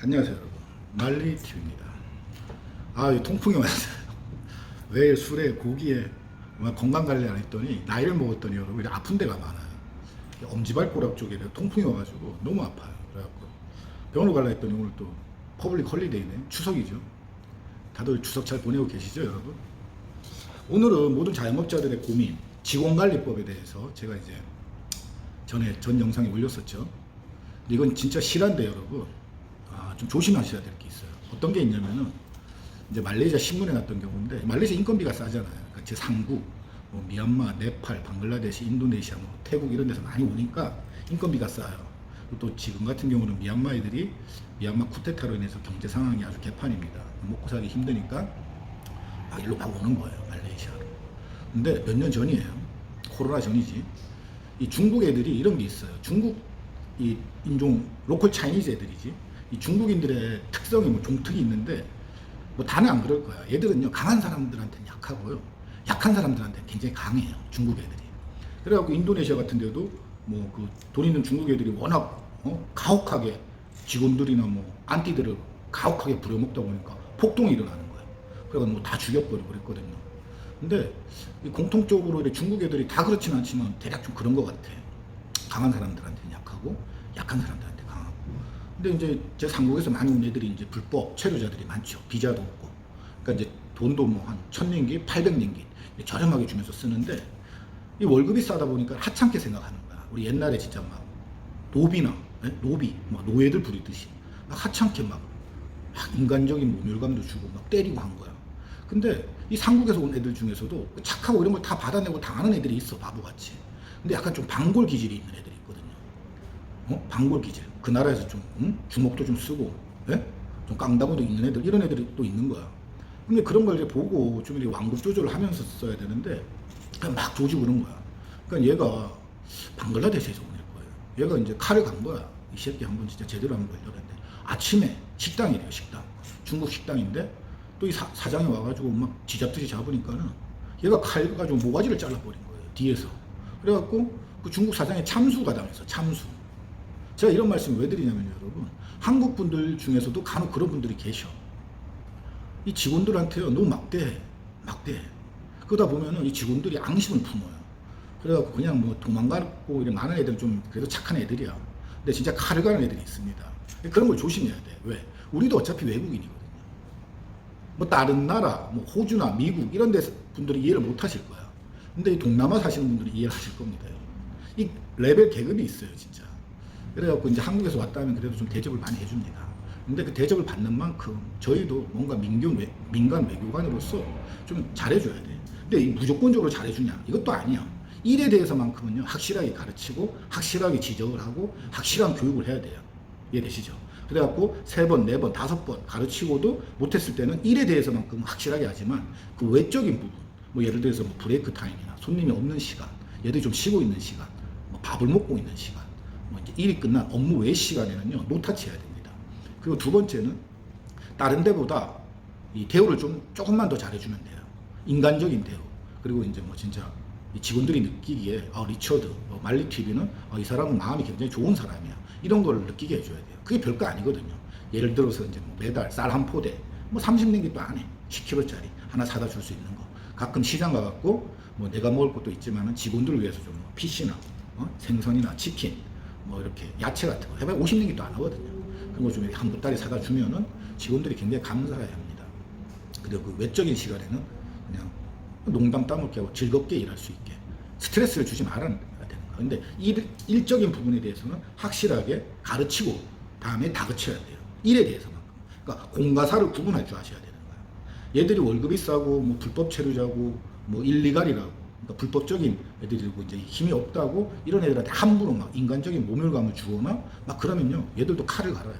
안녕하세요 여러분, 말리TV입니다. 이 통풍이 왔어요. 왜 술에 고기에 건강관리 안 했더니 나이를 먹었더니 여러분 아픈 데가 많아요. 엄지발가락 쪽에 통풍이 와가지고 너무 아파요. 그래갖고 병원으로 가려 했더니 오늘 또 퍼블릭 헐리데이네, 추석이죠. 다들 추석 잘 보내고 계시죠 여러분? 오늘은 모든 자영업자들의 고민, 직원관리법에 대해서 제가 이제 전에 전 영상에 올렸었죠. 근데 이건 진짜 실화인데 여러분, 좀 조심하셔야 될 게 있어요. 어떤 게 있냐면은 이제 말레이시아 신문에 났던 경우인데, 말레이시아 인건비가 싸잖아요. 그러니까 제 상국, 뭐 미얀마, 네팔, 방글라데시, 인도네시아, 뭐 태국 이런 데서 많이 오니까 인건비가 싸요. 또 지금 같은 경우는 미얀마 애들이 미얀마 쿠데타로 인해서 경제 상황이 아주 개판입니다. 먹고 살기 힘드니까 막 일로 막 오는 거예요, 말레이시아로. 근데 몇 년 전이에요. 코로나 전이지. 이 중국 애들이 이런 게 있어요. 중국 이 인종 로컬 차이니즈 애들이지. 이 중국인들의 특성이 뭐 종특이 있는데, 뭐 다는 안 그럴 거야. 얘들은요, 강한 사람들한테는 약하고요, 약한 사람들한테는 굉장히 강해요, 중국 애들이. 그래갖고 인도네시아 같은 데도 뭐 그 돈 있는 중국 애들이 워낙 가혹하게 직원들이나 뭐 안티들을 가혹하게 부려먹다 보니까 폭동이 일어나는 거예요. 그래서 뭐 다 죽여버리고 그랬거든요. 근데 이 공통적으로 중국 애들이 다 그렇진 않지만 대략 좀 그런 것 같아. 강한 사람들한테는 약하고 약한 사람들한테 강하고. 근데 이제 제 상국에서 많이 온 애들이 이제 불법 체류자들이 많죠. 비자도 없고. 그러니까 이제 돈도 뭐 한 1000링기, 800링기 저렴하게 주면서 쓰는데, 이 월급이 싸다 보니까 하찮게 생각하는 거야. 우리 옛날에 진짜 막 노비나 노비 막 노예들 부리듯이 막 하찮게 막 인간적인 모멸감도 주고 막 때리고 한 거야. 근데 이 상국에서 온 애들 중에서도 착하고 이런 걸 다 받아내고 당하는 애들이 있어, 바보같이. 근데 약간 좀 방골 기질이 있는 애들이 있거든요. 방골 기질. 그 나라에서 좀 주먹도 좀 쓰고, 좀 깡다구도 있는 애들, 이런 애들이 또 있는 거야. 근데 그런 걸 이제 보고 좀 이렇게 완급 조절을 하면서 써야 되는데 그냥 막 조지고 그런 거야. 그러니까 얘가 방글라데시에서 온 거예요. 얘가 이제 칼을 간 거야. 이 새끼 한번 진짜 제대로 한번 걸려는데, 아침에 식당이래요, 식당. 중국 식당인데 또 이 사장이 와가지고 막 쥐잡듯이 잡으니까는 얘가 칼 가지고 모가지를 잘라버린 거예요, 뒤에서. 그래갖고 그 중국 사장이 참수가 당해서, 참수. 제가 이런 말씀 왜 드리냐면요 여러분, 한국 분들 중에서도 간혹 그런 분들이 계셔. 이 직원들한테요 너무 막대해. 그러다 보면은 이 직원들이 앙심을 품어요. 그래갖고 그냥 뭐 도망가고 이런 많은 애들은 좀 그래도 착한 애들이야. 근데 진짜 칼을 가는 애들이 있습니다. 그런 걸 조심해야 돼. 왜? 우리도 어차피 외국인이거든요. 뭐 다른 나라, 뭐 호주나 미국 이런 데 분들이 이해를 못 하실 거야. 근데 이 동남아 사시는 분들이 이해를 하실 겁니다. 이 레벨 계급이 있어요, 진짜. 그래갖고 이제 한국에서 왔다면 그래도 좀 대접을 많이 해줍니다. 근데 그 대접을 받는 만큼 저희도 뭔가 민간 외교관으로서 좀 잘해줘야 돼. 근데 무조건적으로 잘해주냐? 이것도 아니야. 일에 대해서만큼은요, 확실하게 가르치고, 확실하게 지적을 하고, 확실한 교육을 해야 돼요. 이해되시죠? 그래갖고 3번, 4번, 5번 가르치고도 못했을 때는 일에 대해서만큼 확실하게 하지만 그 외적인 부분, 뭐 예를 들어서 뭐 브레이크 타임이나 손님이 없는 시간, 얘들이 좀 쉬고 있는 시간, 뭐 밥을 먹고 있는 시간, 뭐 이제 일이 끝난 업무 외 시간에는요, 노타치 해야 됩니다. 그리고 두 번째는 다른 데보다 이 대우를 조금만 더 잘해주면 돼요. 인간적인 대우. 그리고 이제 뭐 진짜 이 직원들이 느끼기에 리처드, 말리TV는 이 사람은 마음이 굉장히 좋은 사람이야, 이런 걸 느끼게 해줘야 돼요. 그게 별거 아니거든요. 예를 들어서 이제 뭐 매달 쌀 한 포대 뭐 30링기도 안 해. 10kg짜리 하나 사다 줄 수 있는 거. 가끔 시장 가갖고 뭐 내가 먹을 것도 있지만은 직원들을 위해서 좀 피시나 생선이나 치킨 뭐 이렇게 야채 같은 거 해봐야 50링기도 안 하거든요. 그런 거 좀 이렇게 한 보따리 사다 주면은 직원들이 굉장히 감사해 합니다. 그리고 그 외적인 시간에는 그냥 농담 따먹게 하고 즐겁게 일할 수 있게 스트레스를 주지 말아야 되는 거야. 근데 일적인 부분에 대해서는 확실하게 가르치고 다음에 다그쳐야 돼요. 일에 대해서만큼. 그러니까 공과 사를 구분할 줄 아셔야 되는 거야. 얘들이 월급이 싸고 뭐 불법 체류자고 뭐 일리갈이라고, 그러니까 불법적인 애들이고 이제 힘이 없다고 이런 애들한테 함부로 막 인간적인 모멸감을 주거나 막 그러면요, 얘들도 칼을 갈아요.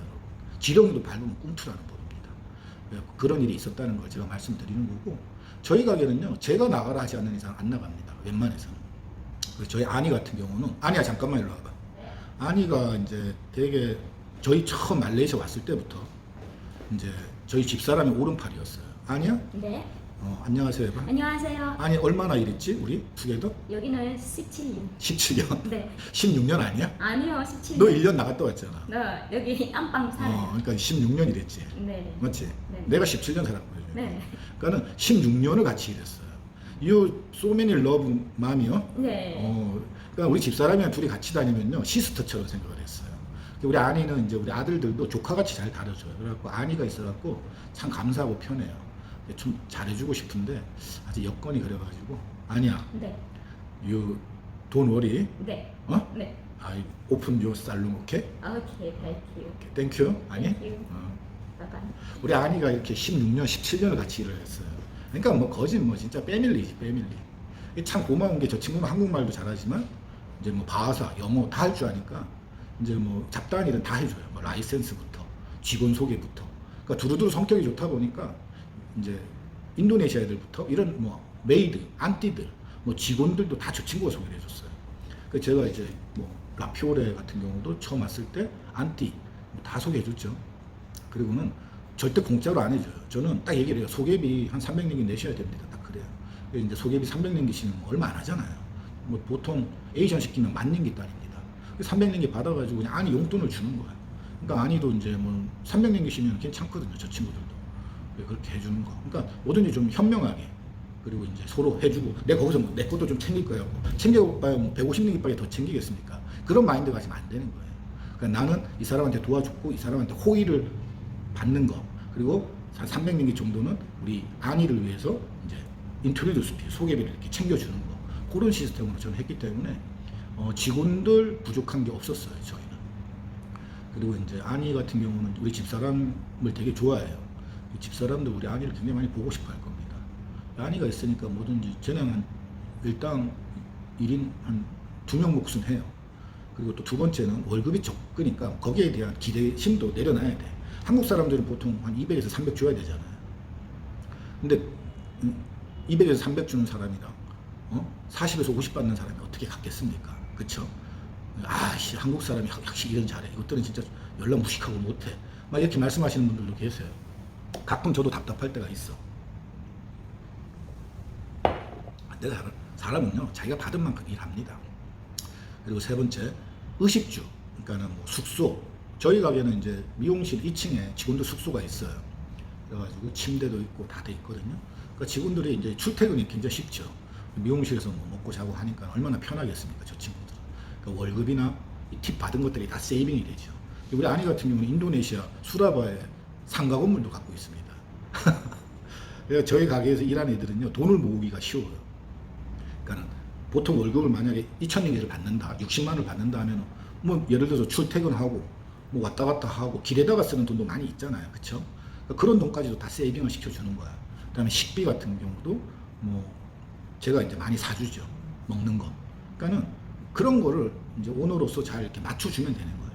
지렁이도 밟으면 꿈틀하는 법입니다. 그런 일이 있었다는 걸 제가 말씀드리는 거고, 저희 가게는요, 제가 나가라 하지 않는 이상 안 나갑니다, 웬만해서는. 저희 아니 같은 경우는, 아니야 잠깐만 일로 와봐. 아니가 이제 되게 저희 처음 말레이시아 왔을 때부터 이제 저희 집사람이 오른팔이었어요. 아니야? 네. 안녕하세요, 해봐. 안녕하세요. 아니, 얼마나 일했지, 우리? 투게더? 여기는 17년. 17년? 네. 16년 아니야? 아니요, 17년. 너 1년 나갔다 왔잖아. 나 여기 안방 살아요. 그러니까 16년 일했지. 네. 맞지? 네. 내가 17년 살았거든. 네. 그러니까는 16년을 같이 일했어요. 이 소매니 러브 맘이요. 네. 그러니까 우리 집사람이랑 둘이 같이 다니면요 시스터처럼 생각을 했어요. 우리 아니는 이제 우리 아들들도 조카같이 잘 다뤄줘요. 그래갖고 아니가 있어갖고 참 감사하고 편해요. 좀 잘해주고 싶은데 아직 여건이 그래가지고 아니야. 네. You don't worry. 네. 어? 네. I open your salon, 오케이? 오케이, thank you. 땡큐. 아니? Thank you. 바이바이. 우리 아니가 이렇게 16년, 17년을 같이 일을 했어요. 그러니까 뭐 거짓 뭐 진짜 패밀리지, 패밀리. 이게 참 고마운 게 저 친구는 한국말도 잘하지만 이제 뭐 바하사, 영어 다 할 줄 아니까 이제 뭐 잡다한 일은 다 해줘요. 뭐 라이센스부터 직원 소개부터. 그러니까 두루두루 성격이 좋다 보니까 이제 인도네시아 애들부터 이런 뭐 메이드, 안티들, 뭐 직원들도 다 저 친구가 소개를 해줬어요. 그 제가 이제 뭐 라피오레 같은 경우도 처음 왔을 때 안티 뭐다 소개해줬죠. 그리고는 절대 공짜로 안 해줘요. 저는 딱 얘기를 해요. 소개비 한 300링기 내셔야 됩니다. 딱 그래요. 이제 소개비 300링기시면 얼마 안 하잖아요. 뭐 보통 에이션 시키면 10,000링기 딸입니다. 300링기 받아가지고 그냥 아니 용돈을 주는 거예요. 그러니까 아니도 이제 뭐 300링기시면 괜찮거든요. 저 친구들도. 그렇게 해주는 거. 그러니까 뭐든지 좀 현명하게. 그리고 이제 서로 해주고 내가 거기서 뭐 내 것도 좀 챙길 거야. 챙겨봐야 뭐 150링기밖에 더 챙기겠습니까? 그런 마인드 가지면 안 되는 거예요. 그러니까 나는 이 사람한테 도와줬고 이 사람한테 호의를 받는 거. 그리고 300링기 정도는 우리 안위를 위해서 이제 인트로듀스 피, 소개비를 이렇게 챙겨주는 거. 그런 시스템으로 저는 했기 때문에 직원들 부족한 게 없었어요, 저희는. 그리고 이제 안위 같은 경우는 우리 집사람을 되게 좋아해요. 집사람도 우리 안위를 굉장히 많이 보고 싶어 할 겁니다. 안위가 있으니까 뭐든지 저는 한 일당 1인 한 2명 몫은 해요. 그리고 또 두 번째는 월급이 적으니까 거기에 대한 기대심도 내려놔야 돼. 한국 사람들은 보통 한 200에서 300 줘야 되잖아요. 근데 200에서 300 주는 사람이랑 40에서 50 받는 사람이 어떻게 같겠습니까? 그쵸? 아씨 한국 사람이 확실히 일은 잘해. 이것들은 진짜 연락 무식하고 못해. 막 이렇게 말씀하시는 분들도 계세요. 가끔 저도 답답할 때가 있어. 근데 사람은요 자기가 받은 만큼 일합니다. 그리고 세 번째 의식주. 그러니까는 뭐 숙소. 저희 가게는 이제 미용실 2층에 직원들 숙소가 있어요. 그래가지고 침대도 있고 다 돼 있거든요. 그러니까 직원들이 이제 출퇴근이 굉장히 쉽죠. 미용실에서 뭐 먹고 자고 하니까 얼마나 편하겠습니까, 저 친구들은. 그러니까 월급이나 팁 받은 것들이 다 세이빙이 되죠. 우리 아니 같은 경우는 인도네시아 수라바에 상가 건물도 갖고 있습니다. 그래서 저희 가게에서 일하는 애들은요 돈을 모으기가 쉬워요. 그러니까 보통 월급을 만약에 2,000링기를 받는다, 60만 원을 받는다 하면 뭐 예를 들어서 출퇴근하고 뭐 왔다 갔다 하고 길에다가 쓰는 돈도 많이 있잖아요, 그렇죠? 그러니까 그런 돈까지도 다 세이빙을 시켜주는 거야. 그다음에 식비 같은 경우도 뭐 제가 이제 많이 사주죠, 먹는 거. 그러니까는 그런 거를 이제 오너로서 잘 이렇게 맞춰주면 되는 거예요.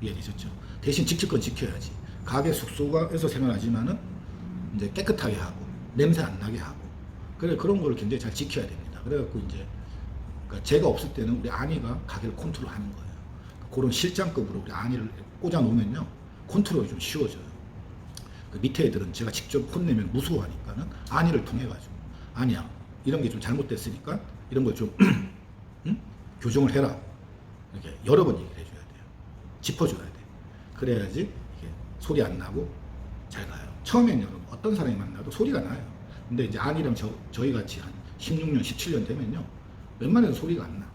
이해되셨죠? 대신 지킬 건 지켜야지. 가게 숙소가에서 생활하지만은 이제 깨끗하게 하고 냄새 안 나게 하고 그래 그런 걸 굉장히 잘 지켜야 됩니다. 그래갖고 이제 그러니까 제가 없을 때는 우리 아니가 가게를 컨트롤하는 거예요. 그런 실장급으로 우리 아니를 꽂아 놓으면요 컨트롤이 좀 쉬워져요. 그 밑에 애들은 제가 직접 혼내면 무서워하니까는 아니를 통해 가지고 아니야 이런 게 좀 잘못됐으니까 이런 걸 좀 교정을 해라 이렇게 여러 번 얘기를 해줘야 돼요. 짚어줘야 돼. 그래야지 이게 소리 안 나고 잘 가요. 처음엔 여러분 어떤 사람이 만나도 소리가 나요. 근데 이제 아니랑 저희 같이 한 16년, 17년 되면요 웬만해서 소리가 안 나.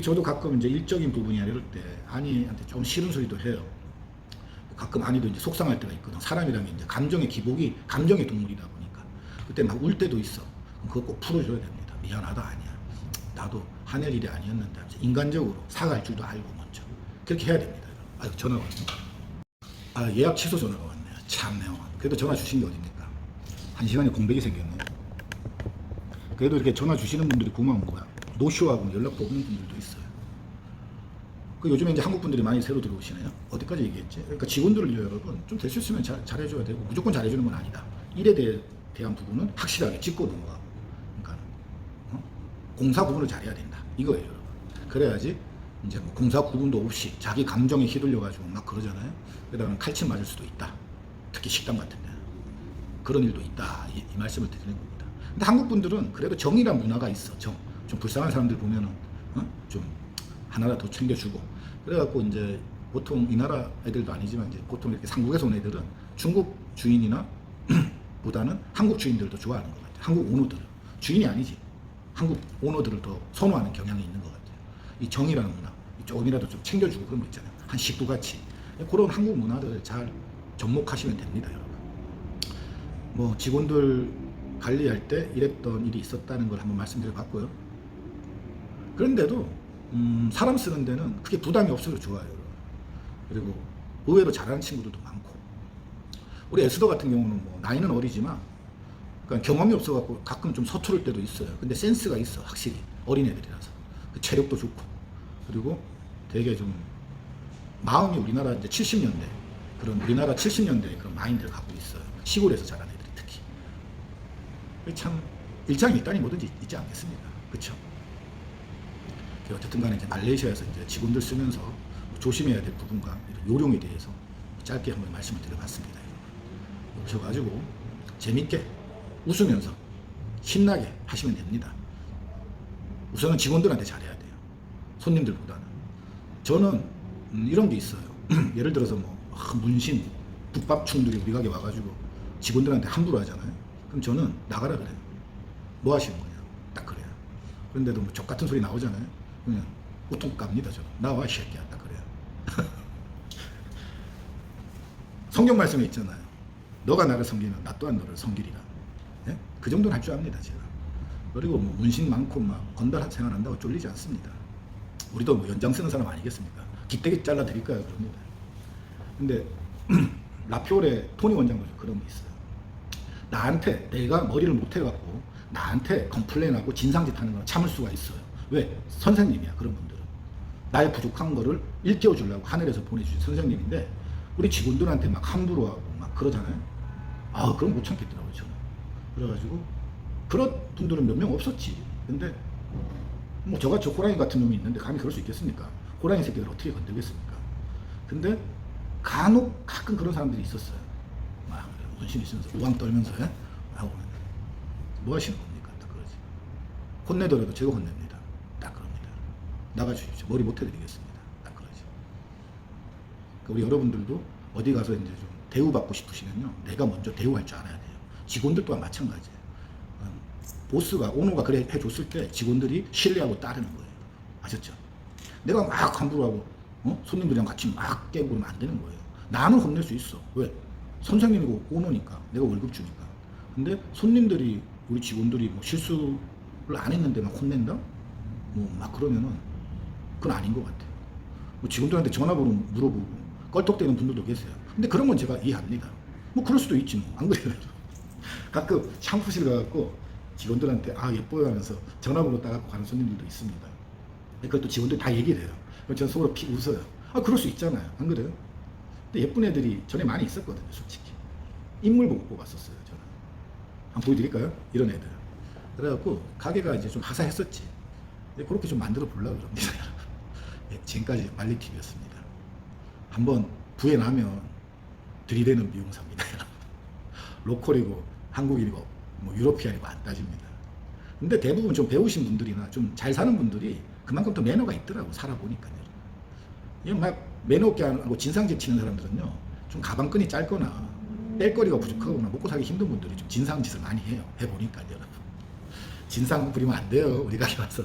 저도 가끔 이제 일적인 부분이나 이럴 때 아니한테 좀 싫은 소리도 해요. 가끔 아니도 이제 속상할 때가 있거든. 사람이란 게 이제 감정의 기복이 감정의 동물이다 보니까 그때 막 울 때도 있어. 그거 꼭 풀어줘야 됩니다. 미안하다 아니야. 나도 하늘 일이 아니었는데 인간적으로 사과할 줄도 알고 먼저 그렇게 해야 됩니다. 아유 전화가 왔네. 예약 취소 전화가 왔네요. 참네요. 그래도 전화 주신 게 어딥니까? 1시간에 공백이 생겼네. 그래도 이렇게 전화 주시는 분들이 고마운 거야. 노쇼하고 연락도 없는 분들도 있어요. 그 요즘에 이제 한국 분들이 많이 새로 들어오시네요. 어디까지 얘기했지? 그러니까 직원들을요, 여러분 좀 될 수 있으면 잘해줘야 되고 무조건 잘해주는 건 아니다. 일에 대한 부분은 확실하게 짚고 넘어가고, 그러니까 공사 구분을 잘해야 된다. 이거예요, 여러분. 그래야지 이제 뭐 공사 구분도 없이 자기 감정에 휘둘려가지고 막 그러잖아요. 그러다가 칼침 맞을 수도 있다. 특히 식당 같은 데 그런 일도 있다. 이 말씀을 드리는 겁니다. 근데 한국 분들은 그래도 정이란 문화가 있어. 정. 좀 불쌍한 사람들 보면은 좀 하나라도 챙겨주고. 그래갖고 이제 보통 이 나라 애들도 아니지만 이제 보통 이렇게 상국에서 온 애들은 중국 주인이나 보다는 한국 주인들도 좋아하는 것 같아요. 한국 오너들을. 주인이 아니지. 한국 오너들을 더 선호하는 경향이 있는 것 같아요. 이 정이라는 문화, 조금이라도 좀 챙겨주고 그런 거 있잖아요. 한 식구같이. 그런 한국 문화를 잘 접목하시면 됩니다, 여러분. 뭐 직원들 관리할 때 이랬던 일이 있었다는 걸 한번 말씀드려봤고요. 그런데도 사람 쓰는 데는 크게 부담이 없어서 좋아요. 그리고 의외로 잘하는 친구들도 많고, 우리 에스더 같은 경우는 뭐 나이는 어리지만 그러니까 경험이 없어갖고 가끔 좀 서투를 때도 있어요. 근데 센스가 있어, 확실히 어린애들이라서. 그 체력도 좋고, 그리고 되게 좀 마음이 우리나라 이제 70년대 그런 우리나라 70년대 그런 마인드를 갖고 있어요. 시골에서 자란 애들이 특히. 참 일장이 있다니 뭐든지 있지 않겠습니까? 그렇죠? 어쨌든 간에 이제 말레이시아에서 이제 직원들 쓰면서 조심해야 될 부분과 이런 요령에 대해서 짧게 한번 말씀을 드려봤습니다. 오셔가지고 재밌게 웃으면서 신나게 하시면 됩니다. 우선은 직원들한테 잘해야 돼요. 손님들보다는. 저는 이런 게 있어요. 예를 들어서 뭐 문신, 북밥충들이 우리 가게 와가지고 직원들한테 함부로 하잖아요. 그럼 저는 나가라 그래요. 뭐 하시는 거냐? 딱 그래요. 그런데도 뭐 족 같은 소리 나오잖아요. 그냥 우통 깝니다. 저는. 나와 이 새끼야. 딱 그래요. 성경 말씀에 있잖아요. 너가 나를 섬기면 나 또한 너를 섬기리라. 예? 그 정도는 할 줄 압니다, 제가. 그리고 뭐 문신 많고 막 건달 생활한다고 쫄리지 않습니다. 우리도 뭐 연장 쓰는 사람 아니겠습니까? 기대기 잘라 드릴까요? 그럽니다. 근데 라피올의 토니 원장도 그런 게 있어요. 나한테 내가 머리를 못 해갖고 나한테 컴플레인하고 진상짓 하는 건 참을 수가 있어요. 왜? 선생님이야, 그런 분들은. 나의 부족한 거를 일깨워 주려고 하늘에서 보내주신 선생님인데 우리 직원들한테 막 함부로 하고 막 그러잖아요. 아, 그럼 못 참겠더라고요, 저는. 그래가지고 그런 분들은 몇 명 없었지. 근데 뭐 저같이 호랑이 같은 놈이 있는데 감히 그럴 수 있겠습니까? 호랑이 새끼들 어떻게 건들겠습니까? 근데 간혹 가끔 그런 사람들이 있었어요. 막 문신 있으면서 우왕 떨면서 하고 뭐 하시는 겁니까? 딱 그러지. 혼내더라도 제가 혼냅니다. 딱 그럽니다. 나가주십시오. 머리 못 해드리겠습니다. 딱 그러지. 그러니까 우리 여러분들도 어디 가서 이제 좀 대우받고 싶으시면요, 내가 먼저 대우할 줄 알아야 돼요. 직원들 또한 마찬가지예요. 보스가 오너가 그래 해줬을 때 직원들이 신뢰하고 따르는 거예요. 아셨죠? 내가 막 함부로 하고 손님들이랑 같이 막 깨고 그러면 안 되는 거예요. 나는 혼낼 수 있어. 왜? 선생님이고 오너니까. 내가 월급 주니까. 근데 손님들이 우리 직원들이 뭐 실수를 안 했는데 막 혼낸다? 뭐 막 그러면은 그건 아닌 것 같아요. 뭐 직원들한테 전화번호 물어보고 껄떡대는 분들도 계세요. 근데 그런 건 제가 이해합니다. 뭐 그럴 수도 있지 뭐. 안 그래요? 가끔 샴푸실 가갖고 직원들한테 아 예뻐요 하면서 전화번호 따갖고 가는 손님들도 있습니다. 그것도 직원들이 다 얘기를 해요. 그럼 저는 속으로 피 웃어요. 아 그럴 수 있잖아요. 안 그래요? 근데 예쁜 애들이 전에 많이 있었거든요. 솔직히. 인물 보고 뽑았었어요. 저는. 한번 보여드릴까요? 이런 애들. 그래갖고 가게가 이제 좀 하사했었지. 그렇게 좀 만들어 보려고 합니다. 예, 지금까지 말리TV였습니다. 한번 부에 나면 들이대는 미용사입니다. 로컬이고 한국인이고 뭐 유러피안이고 안 따집니다. 근데 대부분 좀 배우신 분들이나 좀 잘 사는 분들이 그만큼 또 매너가 있더라고, 살아보니까요. 이게 막 매너 없게 하고 진상짓 치는 사람들은요, 좀 가방끈이 짧거나 뺄거리가 부족하거나 먹고 살기 힘든 분들이 좀 진상짓을 많이 해요. 해보니까요. 진상 부리면 안 돼요, 우리 가게 와서.